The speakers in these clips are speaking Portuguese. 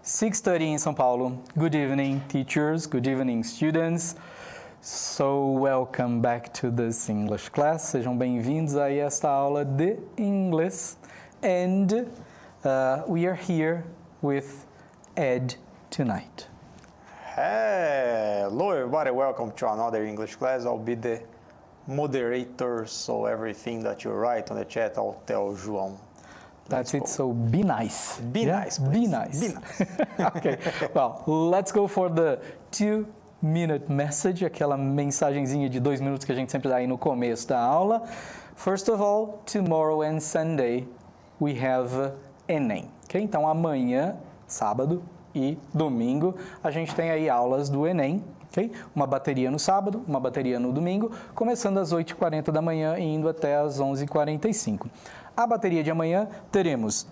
6:30 em São Paulo. Good evening, teachers. Good evening, students. So, welcome back to this English class. Sejam bem-vindos a esta aula de inglês. And we are here with Ed tonight. Hello everybody, welcome to another English class. I'll be the moderator, so everything that you write on the chat, I'll tell João. That's it, so be nice. Be nice, please. Be nice. Be nice. Okay, well, let's go for the 2-minute message, aquela mensagenzinha de 2 minutos que a gente sempre dá aí no começo da aula. First of all, tomorrow and Sunday we have ENEM. Okay? Então, amanhã, sábado e domingo, a gente tem aí aulas do ENEM. Okay? Uma bateria no sábado, uma bateria no domingo, começando às 8h40 da manhã e indo até às 11h45. A bateria de amanhã teremos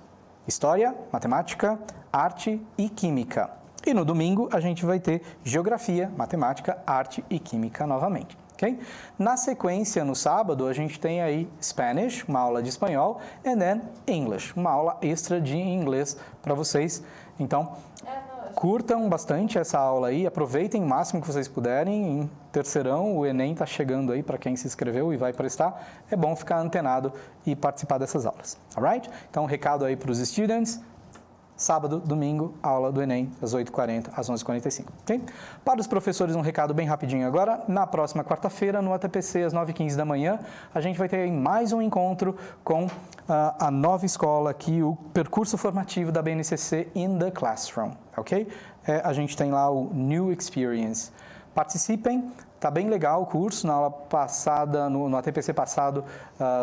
História, Matemática, Arte e Química. E no domingo a gente vai ter Geografia, Matemática, Arte e Química novamente. Okay? Na sequência, no sábado, a gente tem aí Spanish, uma aula de espanhol, and then English, uma aula extra de inglês para vocês. Então, curtam bastante essa aula aí, aproveitem o máximo que vocês puderem. Em terceirão, o Enem está chegando aí para quem se inscreveu e vai prestar. É bom ficar antenado e participar dessas aulas, alright? Então, recado aí para os students. Sábado, domingo, aula do Enem, às 8h40, às 11h45, ok? Para os professores, um recado bem rapidinho agora. Na próxima quarta-feira, no ATPC, às 9h15 da manhã, a gente vai ter mais um encontro com a nova escola aqui, o percurso formativo da BNCC in the Classroom, ok? A gente tem lá o New Experience. Participem, tá bem legal o curso. Na aula passada, no ATPC passado,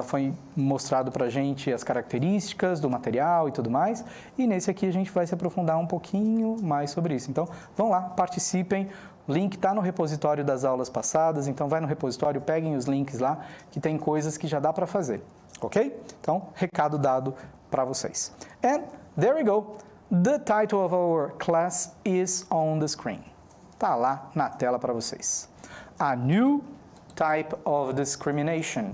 foi mostrado pra gente as características do material e tudo mais. E nesse aqui a gente vai se aprofundar um pouquinho mais sobre isso. Então, vão lá, participem. O link está no repositório das aulas passadas, então vai no repositório, peguem os links lá, que tem coisas que já dá para fazer, ok? Então, recado dado para vocês. And there we go. The title of our class is on the screen. Tá lá na tela para vocês. A new type of discrimination.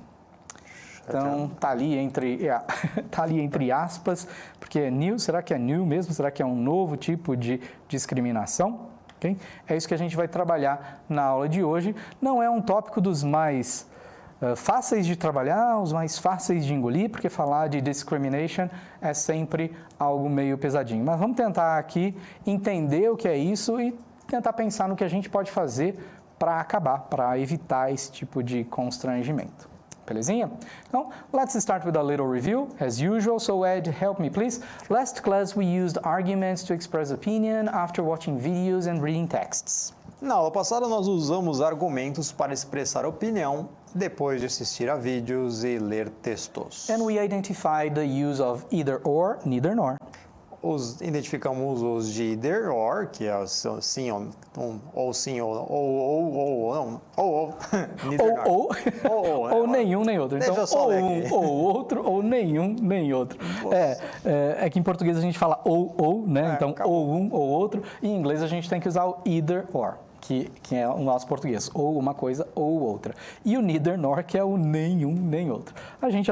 Então, tá ali entre aspas, porque é new, será que é new mesmo? Será que é um novo tipo de discriminação? Okay? É isso que a gente vai trabalhar na aula de hoje. Não é um tópico dos mais fáceis de trabalhar, os mais fáceis de engolir, porque falar de discrimination é sempre algo meio pesadinho. Mas vamos tentar aqui entender o que é isso e tentar pensar no que a gente pode fazer para acabar, para evitar esse tipo de constrangimento. Belezinha? Então, let's start with a little review, as usual. So, Ed, help me, please. Last class, we used arguments to express opinion after watching videos and reading texts. Na aula passada, nós usamos argumentos para expressar opinião depois de assistir a vídeos e ler textos. And we identified the use of either or, neither nor. Identificamos os de either or, que é sim ou sim ou não, ou nenhum nem outro. Então, ou um ou outro, ou nenhum nem outro. É que em português a gente fala ou, né? Então, acabou. Ou um ou outro. Em inglês a gente tem que usar o either or, que é o nosso português, ou uma coisa ou outra. E o neither nor, que é o nenhum nem outro. A gente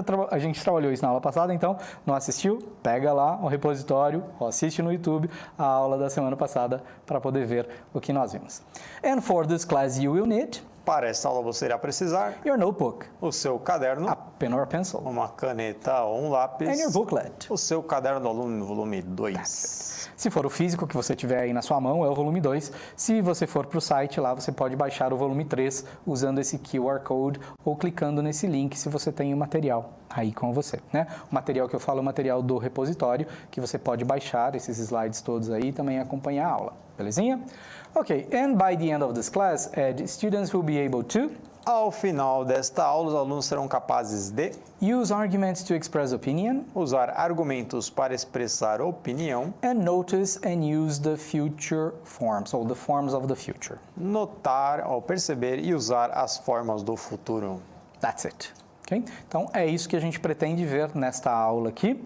trabalhou isso na aula passada, então, não assistiu? Pega lá o repositório, ou assiste no YouTube a aula da semana passada para poder ver o que nós vimos. And for this class you will need... Para esta aula você irá precisar your notebook, o seu caderno, a pen or pencil, uma caneta ou um lápis, and your booklet, o seu caderno do aluno, volume 2. Se for o físico que você tiver aí na sua mão, é o volume 2. Se você for para o site lá, você pode baixar o volume 3 usando esse QR Code ou clicando nesse link se você tem o material aí com você, né? O material que eu falo é o material do repositório, que você pode baixar esses slides todos aí e também acompanhar a aula, belezinha? Ok, and by the end of this class, students will be able to... Ao final desta aula, os alunos serão capazes de... Use arguments to express opinion. Usar argumentos para expressar opinião. And notice and use the future forms, or the forms of the future. Notar ou perceber e usar as formas do futuro. That's it. Okay? Então, é isso que a gente pretende ver nesta aula aqui.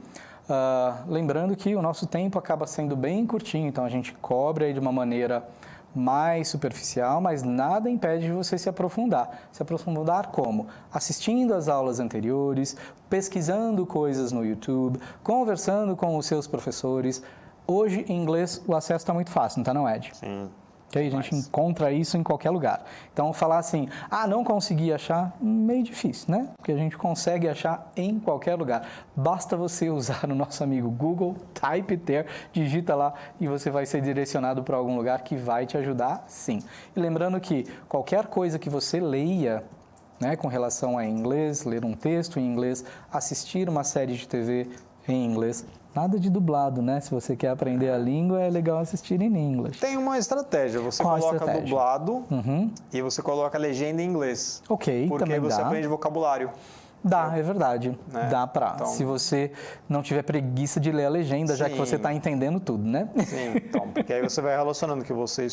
Lembrando que o nosso tempo acaba sendo bem curtinho, então a gente cobre aí de uma maneira mais superficial, mas nada impede de você se aprofundar. Se aprofundar como? Assistindo às aulas anteriores, pesquisando coisas no YouTube, conversando com os seus professores. Hoje, em inglês, o acesso está muito fácil, não está não, Ed? Sim. Okay? A gente encontra isso em qualquer lugar. Então, falar assim, não consegui achar, meio difícil, né? Porque a gente consegue achar em qualquer lugar. Basta você usar o nosso amigo Google, type there, digita lá e você vai ser direcionado para algum lugar que vai te ajudar, sim. E lembrando que qualquer coisa que você leia, né, com relação a inglês, ler um texto em inglês, assistir uma série de TV em inglês, nada de dublado, né? Se você quer aprender a língua, é legal assistir em inglês. Tem uma estratégia, você Qual coloca estratégia? dublado e você coloca a legenda em inglês. Ok, porque também aí você dá. aprende vocabulário. Dá, é verdade. Né? Dá pra. Então, se você não tiver preguiça de ler a legenda, já que você está entendendo tudo, né? Sim, então, porque aí você vai relacionando o que você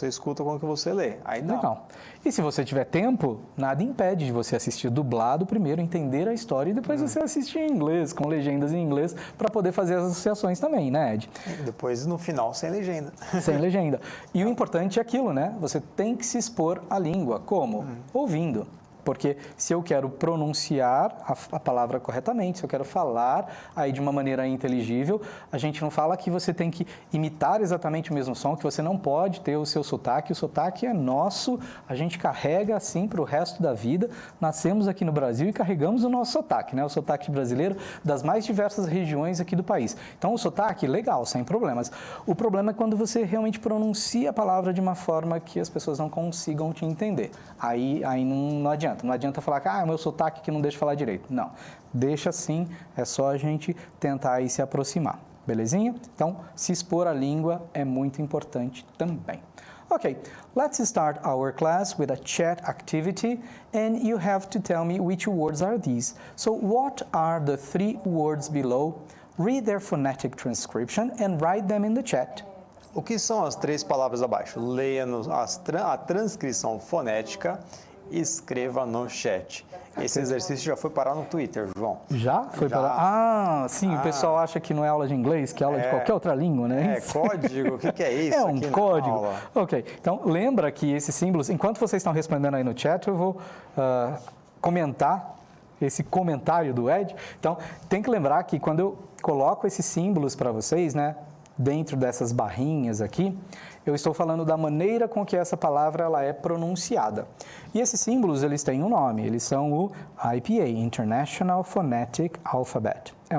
escuta com o que você lê. Aí dá. Legal. E se você tiver tempo, nada impede de você assistir dublado primeiro, entender a história e depois você assistir em inglês, com legendas em inglês, para poder fazer as associações também, né, Ed? E depois, no final, sem legenda. Sem legenda. E o importante é aquilo, né? Você tem que se expor à língua. Como? Ouvindo. Porque se eu quero pronunciar a palavra corretamente, se eu quero falar aí de uma maneira inteligível, a gente não fala que você tem que imitar exatamente o mesmo som, que você não pode ter o seu sotaque. O sotaque é nosso, a gente carrega assim para o resto da vida. Nascemos aqui no Brasil e carregamos o nosso sotaque, né? O sotaque brasileiro das mais diversas regiões aqui do país. Então, o sotaque, legal, sem problemas. O problema é quando você realmente pronuncia a palavra de uma forma que as pessoas não consigam te entender. Aí não adianta. Não adianta falar que é o meu sotaque que não deixa falar direito. Não, deixa sim, é só a gente tentar aí se aproximar, belezinha? Então, se expor à língua é muito importante também. Okay, let's start our class with a chat activity and you have to tell me which words are these. So, what are the 3 words below? Read their phonetic transcription and write them in the chat. O que são as 3 palavras abaixo? Leia a transcrição fonética e escreva no chat. Esse exercício já foi parar no Twitter, João. Já? Foi Já. parar? Sim, o pessoal acha que não é aula de inglês, que é aula de qualquer outra língua, né? Código, o que é isso? É um aqui na código. aula? Ok, então lembra que esses símbolos, enquanto vocês estão respondendo aí no chat, eu vou comentar esse comentário do Ed. Então, tem que lembrar que quando eu coloco esses símbolos para vocês, né, dentro dessas barrinhas aqui, eu estou falando da maneira com que essa palavra ela é pronunciada. E esses símbolos, eles têm um nome, eles são o IPA, International Phonetic Alphabet. É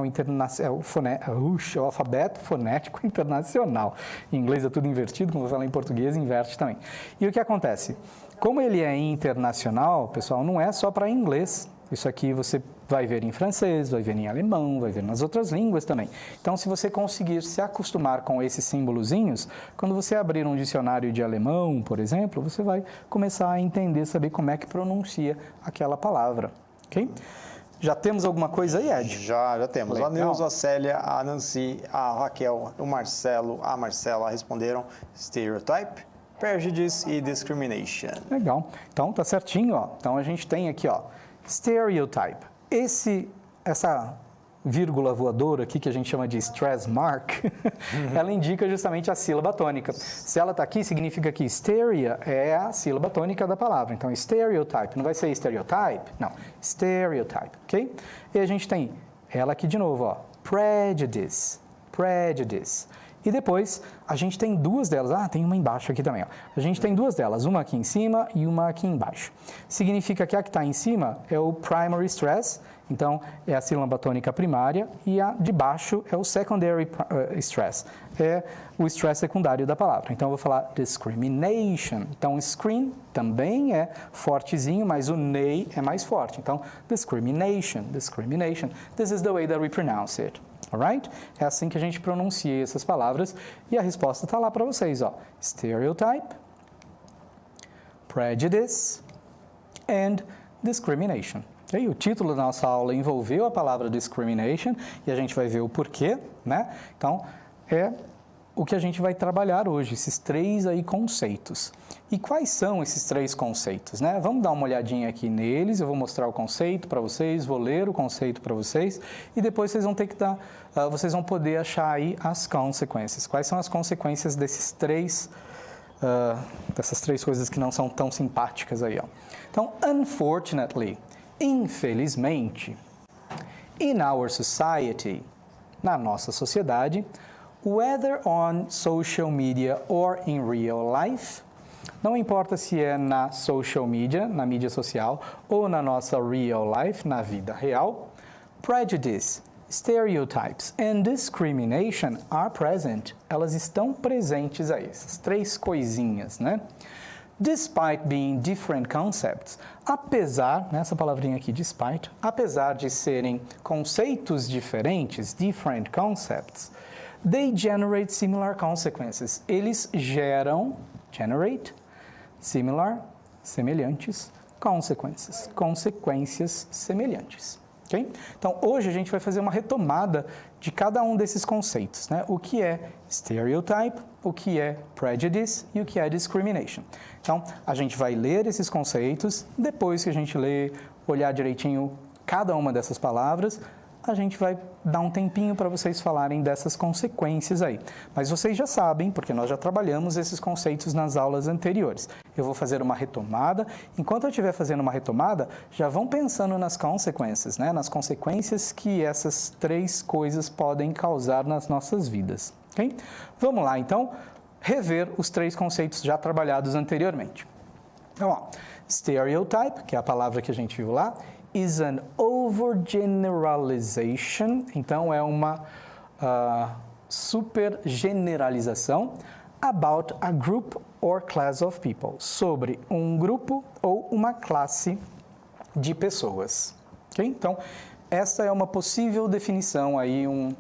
o alfabeto fonético internacional. Em inglês é tudo invertido, como eu falo em português, inverte também. E o que acontece? Como ele é internacional, pessoal, não é só para inglês. Isso aqui você vai ver em francês, vai ver em alemão, vai ver nas outras línguas também. Então, se você conseguir se acostumar com esses símbolozinhos, quando você abrir um dicionário de alemão, por exemplo, você vai começar a entender, saber como é que pronuncia aquela palavra, ok? Já temos alguma coisa aí, Ed? Já temos. Legal. A Neuza, a Célia, a Nancy, a Raquel, o Marcelo, a Marcela responderam stereotype, prejudice e discrimination. Legal. Então, tá certinho, ó. Então, a gente tem aqui, ó, stereotype. Essa vírgula voadora aqui, que a gente chama de stress mark, ela indica justamente a sílaba tônica. Se ela está aqui, significa que stereo é a sílaba tônica da palavra. Então, stereotype, não vai ser stereotype, não, stereotype, ok? E a gente tem ela aqui de novo, ó, prejudice, prejudice. E depois, a gente tem 2 delas. Tem uma embaixo aqui também. Ó. A gente tem 2 delas, uma aqui em cima e uma aqui embaixo. Significa que a que está em cima é o primary stress, então é a sílaba tônica primária, e a de baixo é o secondary stress, é o stress secundário da palavra. Então, eu vou falar discrimination. Então, screen também é fortezinho, mas o nei é mais forte. Então, discrimination, discrimination. This is the way that we pronounce it. Alright? É assim que a gente pronuncia essas palavras e a resposta está lá para vocês, ó. Stereotype, prejudice and discrimination. Okay? O título da nossa aula envolveu a palavra discrimination e a gente vai ver o porquê, né? Então, é o que a gente vai trabalhar hoje, esses 3 aí conceitos. E quais são esses 3 conceitos, né? Vamos dar uma olhadinha aqui neles, eu vou mostrar o conceito para vocês, vou ler o conceito para vocês e depois vocês vão ter que vocês vão poder achar aí as consequências. Quais são as consequências desses 3 dessas três coisas que não são tão simpáticas aí, ó. Então, unfortunately, infelizmente, in our society, na nossa sociedade, whether on social media or in real life, não importa se é na social media, na mídia social, ou na nossa real life, na vida real, prejudice, stereotypes and discrimination are present. Elas estão presentes aí, essas três coisinhas, né? Despite being different concepts, apesar, essa palavrinha aqui, despite, apesar de serem conceitos diferentes, different concepts, they generate similar consequences. Eles geram, generate, similar, semelhantes, consequences, consequências semelhantes. Okay? Então, hoje a gente vai fazer uma retomada de cada um desses conceitos, né? O que é stereotype, o que é prejudice e o que é discrimination. Então, a gente vai ler esses conceitos, depois que a gente ler, olhar direitinho cada uma dessas palavras, a gente vai dar um tempinho para vocês falarem dessas consequências aí. Mas vocês já sabem, porque nós já trabalhamos esses conceitos nas aulas anteriores. Eu vou fazer uma retomada. Enquanto eu estiver fazendo uma retomada, já vão pensando nas consequências, né? Nas consequências que essas três coisas podem causar nas nossas vidas. Okay? Vamos lá, então, rever os três conceitos já trabalhados anteriormente. Então, ó, stereotype, que é a palavra que a gente viu lá, is an overgeneralization, então é uma super generalização about a group or class of people, sobre um grupo ou uma classe de pessoas. Okay? Então, essa é uma possível definição aí, um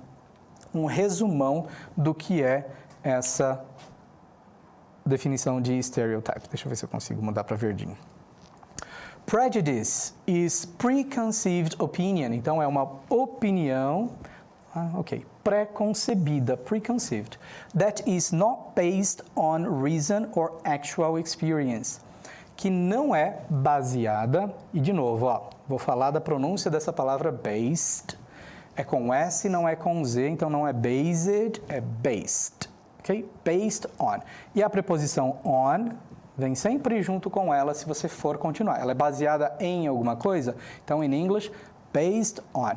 resumão do que é essa definição de stereotype. Deixa eu ver se eu consigo mudar para verdinho. Prejudice is preconceived opinion. Então, é uma opinião, preconcebida, preconceived, that is not based on reason or actual experience, que não é baseada, e de novo, ó, vou falar da pronúncia dessa palavra based, é com S, não é com Z, então não é based, é based, ok? Based on. E a preposição on vem sempre junto com ela se você for continuar. Ela é baseada em alguma coisa. Então, in English, based on.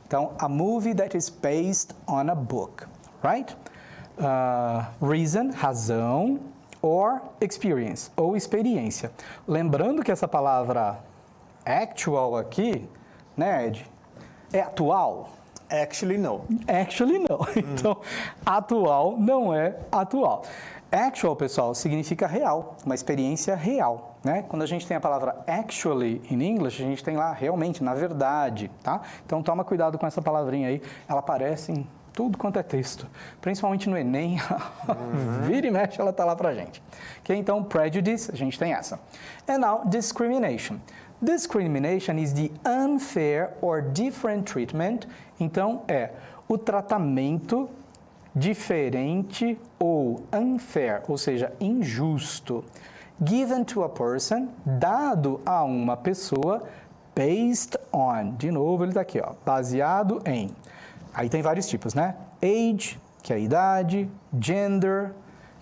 Então, a movie that is based on a book, right? Reason, razão, or experience, ou experiência. Lembrando que essa palavra actual aqui, né, Ed, é atual. Actually, no. Actually, no. Então, atual não é atual. Actual, pessoal, significa real, uma experiência real, né? Quando a gente tem a palavra actually in English, a gente tem lá realmente, na verdade, tá? Então, toma cuidado com essa palavrinha aí, ela aparece em tudo quanto é texto, principalmente no Enem, vira e mexe, ela tá lá pra gente. Okay? Então, prejudice, a gente tem essa. And now, discrimination. Discrimination is the unfair or different treatment. Então, é o tratamento diferente ou unfair, ou seja, injusto, given to a person, dado a uma pessoa, based on, de novo ele está aqui, ó, baseado em, aí tem vários tipos, né? Age, que é a idade, gender,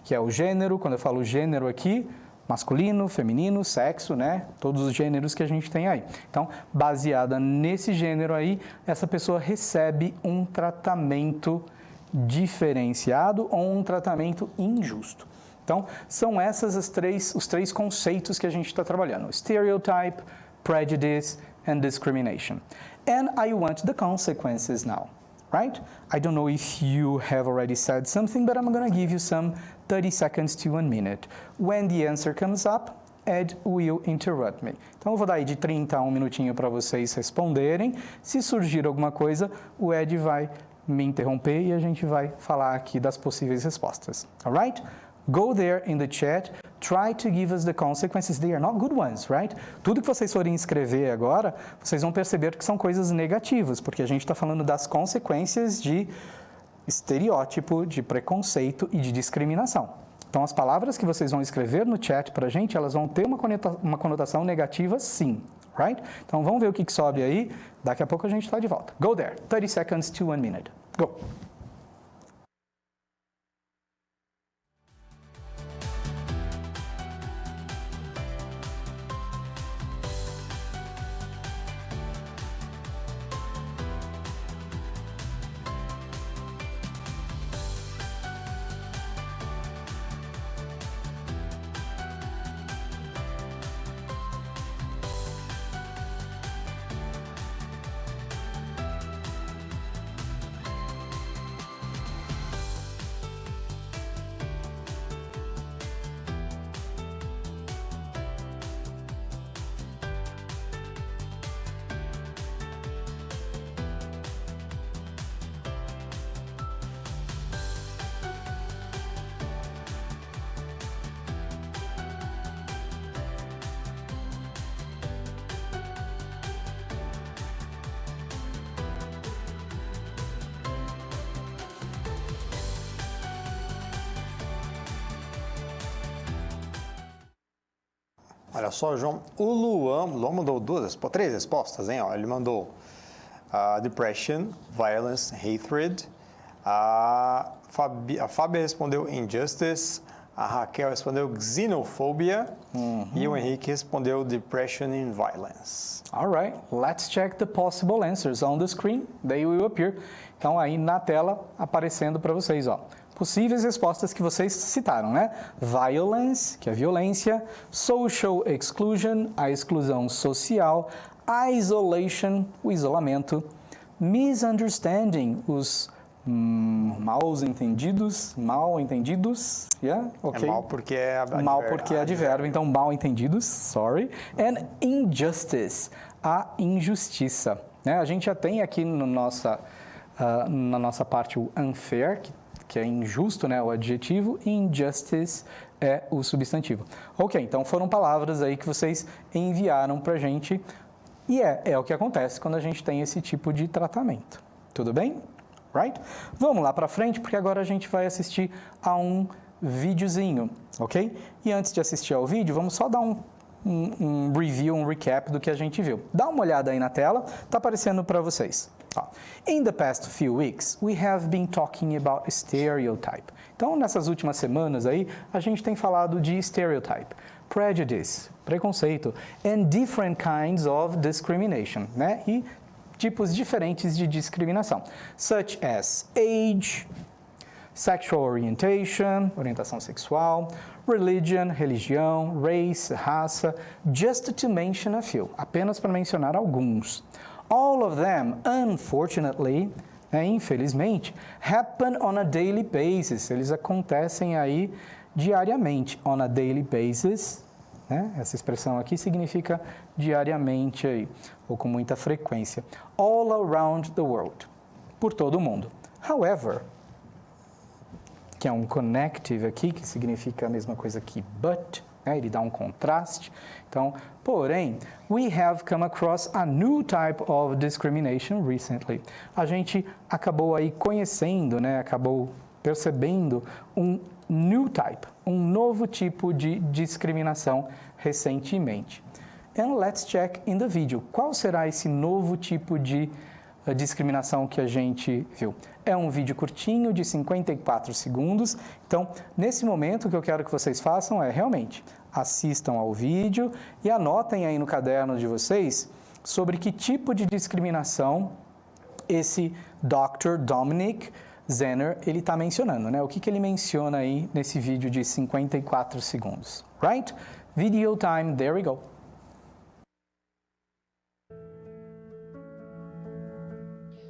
que é o gênero, quando eu falo gênero aqui, masculino, feminino, sexo, né? Todos os gêneros que a gente tem aí. Então, baseada nesse gênero aí, essa pessoa recebe um tratamento diferenciado ou um tratamento injusto. Então, são essas os três conceitos que a gente está trabalhando. Stereotype, prejudice, and discrimination. And I want the consequences now, right? I don't know if you have already said something, but I'm going to give you some 30 seconds to 1 minute. When the answer comes up, Ed will interrupt me. Então, eu vou dar aí de 30 a 1 minutinho para vocês responderem. Se surgir alguma coisa, o Ed vai me interromper e a gente vai falar aqui das possíveis respostas. Alright? Go there in the chat. Try to give us the consequences. They are not good ones, right? Tudo que vocês forem escrever agora, vocês vão perceber que são coisas negativas, porque a gente está falando das consequências de estereótipo, de preconceito e de discriminação. Então, as palavras que vocês vão escrever no chat para a gente, elas vão ter uma conotação negativa, sim. Right? Então, vamos ver o que sobe aí. Daqui a pouco a gente está de volta. Go there. 30 seconds to 1 minute. Go. Olha só, João, o Luan mandou três respostas, hein? Ó, ele mandou depression, violence, hatred. A Fábia respondeu injustice. A Raquel respondeu xenophobia. E o Henrique respondeu depression and violence. All right, let's check the possible answers on the screen. They will appear. Então, aí na tela, aparecendo para vocês, ó. Possíveis respostas que vocês citaram, né? Violence, que é violência. Social exclusion, a exclusão social. Isolation, o isolamento. Misunderstanding, os mal entendidos, yeah? Okay. É mal porque é advérbio. Mal porque é advérbio, então mal entendidos, sorry. And injustice, a injustiça. Né? A gente já tem aqui no na nossa parte o unfair, que é injusto, né? O adjetivo, e injustice é o substantivo. Ok, então foram palavras aí que vocês enviaram pra gente e é o que acontece quando a gente tem esse tipo de tratamento. Tudo bem? Right? Vamos lá para frente, porque agora a gente vai assistir a um videozinho, ok? E antes de assistir ao vídeo, vamos só dar um review, um recap do que a gente viu. Dá uma olhada aí na tela, tá aparecendo para vocês. In the past few weeks, we have been talking about stereotype. Então, nessas últimas semanas aí, a gente tem falado de stereotype, prejudice, preconceito, and different kinds of discrimination, né? E tipos diferentes de discriminação, such as age, sexual orientation, orientação sexual, religion, religião, race, raça, just to mention a few, apenas para mencionar alguns. All of them, unfortunately, infelizmente, happen on a daily basis, eles acontecem aí diariamente, on a daily basis. Essa expressão aqui significa diariamente aí, ou com muita frequência. All around the world, por todo o mundo. However, que é um connective aqui, que significa a mesma coisa que but, ele dá um contraste. Então, porém, we have come across a new type of discrimination recently. A gente acabou aí conhecendo, acabou percebendo um new type, um novo tipo de discriminação recentemente. And let's check in the video. Qual será esse novo tipo de discriminação que a gente viu? É um vídeo curtinho de 54 segundos. Então, nesse momento, o que eu quero que vocês façam é realmente assistam ao vídeo e anotem aí no caderno de vocês sobre que tipo de discriminação esse Dr. Dominic Zenner, ele está mencionando, O que ele menciona aí nesse vídeo de 54 segundos, right? Video time, there we go.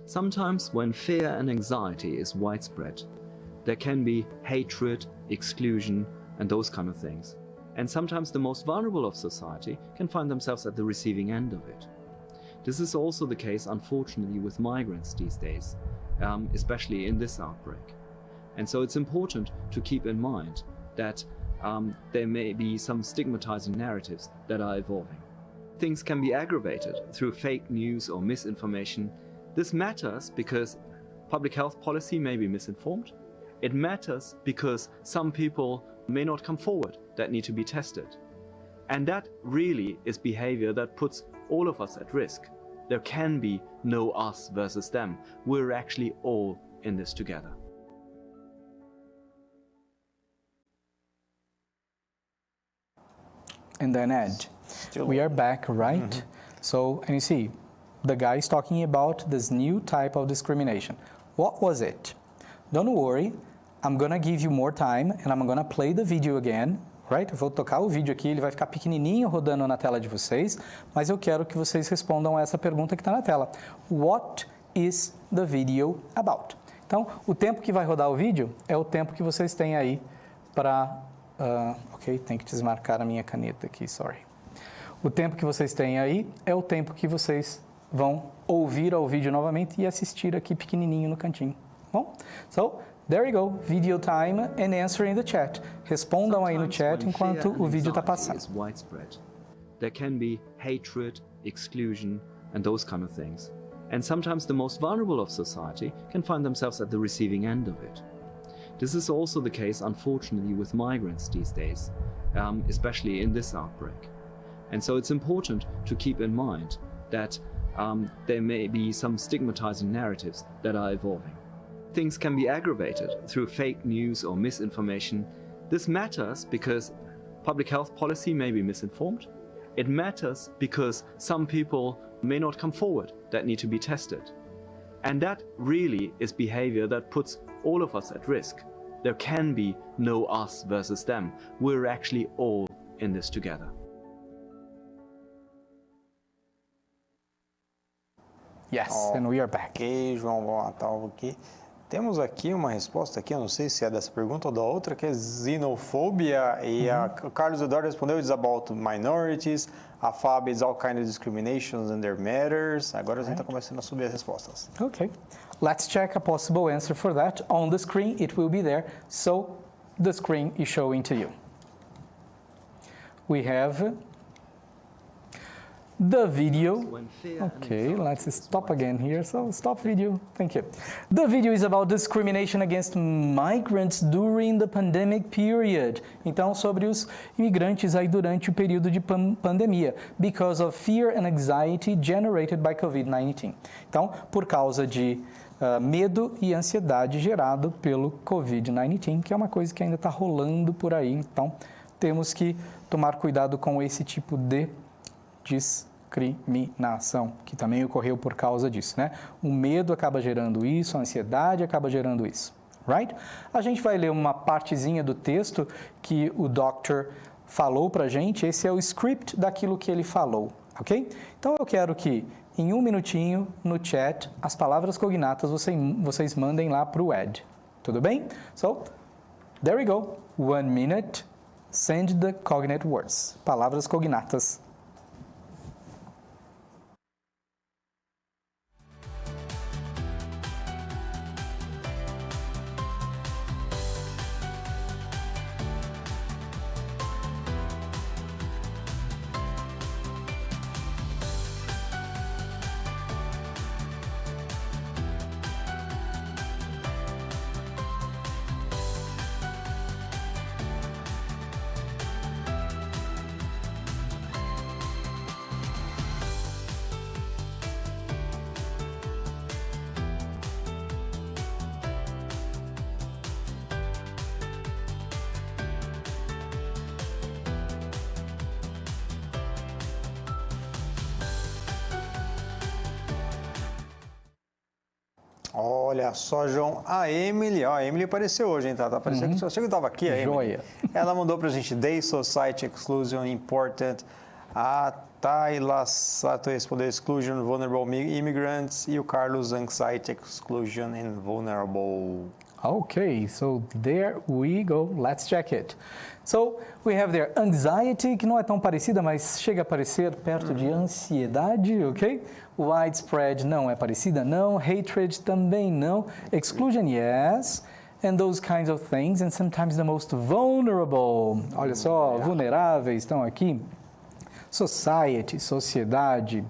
Sometimes when fear and anxiety is widespread, there can be hatred, exclusion, and those kind of things. And sometimes the most vulnerable of society can find themselves at the receiving end of it. This is also the case, unfortunately, with migrants these days. Especially in this outbreak. And so it's important to keep in mind that there may be some stigmatizing narratives that are evolving. Things can be aggravated through fake news or misinformation. This matters because public health policy may be misinformed. It matters because some people may not come forward that need to be tested. And that really is behavior that puts all of us at risk. There can be no us versus them. We're actually all in this together. And then Ed, we are back, right? So, and you see, the guy is talking about this new type of discrimination. What was it? Don't worry, I'm gonna give you more time and I'm gonna play the video again. Right? Eu vou tocar o vídeo aqui, ele vai ficar pequenininho rodando na tela de vocês, mas eu quero que vocês respondam a essa pergunta que está na tela. What is the video about? Então, o tempo que vai rodar o vídeo é o tempo que vocês têm aí para... ok, tem que desmarcar a minha caneta aqui, sorry. O tempo que vocês têm aí é o tempo que vocês vão ouvir ao vídeo novamente e assistir aqui pequenininho no cantinho. Bom? So, there you go, video time and answer in the chat. Respondam aí no chat enquanto o vídeo está passando. There can be hatred, exclusion, and those kind of things. And sometimes the most vulnerable of society can find themselves at the receiving end of it. This is also the case, unfortunately, with migrants these days, especially in this outbreak. And so it's important to keep in mind that there may be some stigmatizing narratives that are evolving. Things can be aggravated through fake news or misinformation. This matters because public health policy may be misinformed. It matters because some people may not come forward that need to be tested. And that really is behavior that puts all of us at risk. There can be no us versus them. We're actually all in this together. Yes, and we are back. Ok, João, vamos lá, aqui. Temos aqui uma resposta aqui, eu não sei se é dessa pergunta ou da outra, que é xenofobia, e o Carlos Eduardo respondeu, it's about minorities, a Fábio, it's all kind of discriminations and their matters. Agora a gente está começando a subir as respostas. Okay, let's check a possible answer for that. On the screen, it will be there, so the screen is showing to you. We have the video. Okay, let's stop again here. So stop video. Thank you. The video is about discrimination against migrants during the pandemic period. Então, sobre os imigrantes aí durante o período de pandemia, because of fear and anxiety generated by COVID-19. Então, por causa de medo e ansiedade gerado pelo COVID-19, que é uma coisa que ainda está rolando por aí. Então, temos que tomar cuidado com esse tipo de discriminação, que também ocorreu por causa disso, né? O medo acaba gerando isso, a ansiedade acaba gerando isso, right? A gente vai ler uma partezinha do texto que o Dr. falou pra gente, esse é o script daquilo que ele falou, ok? Então, eu quero que, em um minutinho, no chat, as palavras cognatas vocês mandem lá pro Ed, tudo bem? So, there we go, 1 minute, send the cognate words, palavras cognatas. Olha só, João, a Emily apareceu hoje, hein? Tá aparecendo, só chega que estava aqui, a Emily. Joia. Ela mandou pra gente, Day Society Exclusion Important, a Tayla Sato respondeu Exclusion Vulnerable Immigrants e o Carlos Anxiety Exclusion and Vulnerable. Okay, so there we go. Let's check it. So we have there anxiety, que não é tão parecida, mas chega a parecer perto de ansiedade, ok? Widespread não é parecida, não. Hatred também não. Exclusion, yes. And those kinds of things, and sometimes the most vulnerable. Olha só, vulneráveis estão aqui. Society, sociedade.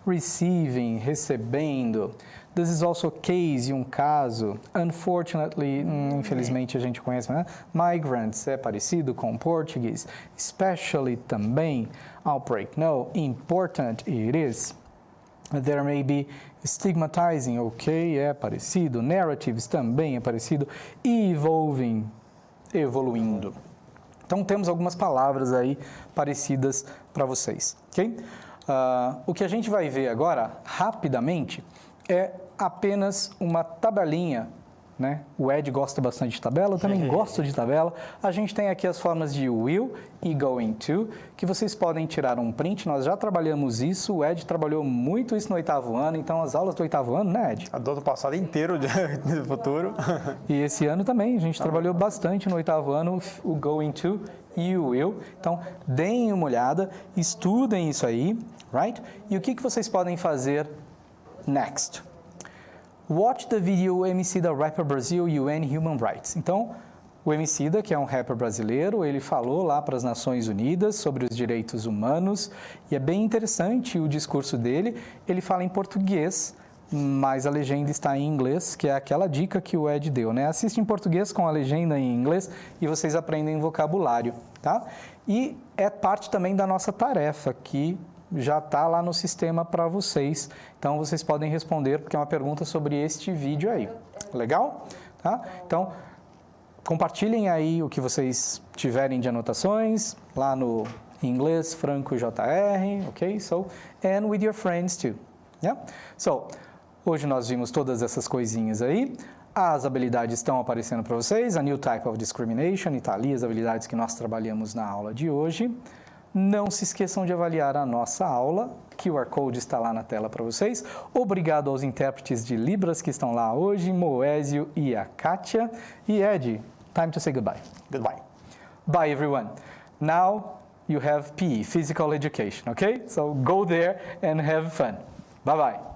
Receiving, recebendo. This is also case, um caso. Unfortunately, infelizmente a gente conhece, né? Migrants é parecido com português. Especially também. Outbreak, no. Important, it is. There may be stigmatizing, ok, é parecido. Narratives também é parecido. Evolving, evoluindo. Então temos algumas palavras aí parecidas para vocês, ok? O que a gente vai ver agora, rapidamente, é apenas uma tabelinha, né? O Ed gosta bastante de tabela, eu também gosto de tabela. A gente tem aqui as formas de will e going to, que vocês podem tirar um print, nós já trabalhamos isso, o Ed trabalhou muito isso no 8º ano, então as aulas do 8º ano, né, Ed? A do ano passado inteiro de futuro. E esse ano também, a gente trabalhou bastante no 8º ano, o going to e o will. Então, deem uma olhada, estudem isso aí, right? E o que vocês podem fazer next? Watch the video Emicida Rapper Brazil UN Human Rights. Então, o Emicida, que é um rapper brasileiro, ele falou lá para as Nações Unidas sobre os direitos humanos e é bem interessante o discurso dele. Ele fala em português, mas a legenda está em inglês, que é aquela dica que o Ed deu, né? Assiste em português com a legenda em inglês e vocês aprendem vocabulário, tá? E é parte também da nossa tarefa, que já está lá no sistema para vocês. Então, vocês podem responder, porque é uma pergunta sobre este vídeo aí. Legal? Tá? Então, compartilhem aí o que vocês tiverem de anotações, lá no inglês, Franco JR, ok? So, and with your friends too. Yeah? So, hoje nós vimos todas essas coisinhas aí. As habilidades estão aparecendo para vocês, a new type of discrimination, e tá ali as habilidades que nós trabalhamos na aula de hoje. Não se esqueçam de avaliar a nossa aula, QR Code está lá na tela para vocês. Obrigado aos intérpretes de Libras que estão lá hoje, Moésio e a Kátia. E Ed, time to say goodbye. Goodbye. Bye everyone. Now you have PE, Physical Education, okay? So go there and have fun. Bye-bye.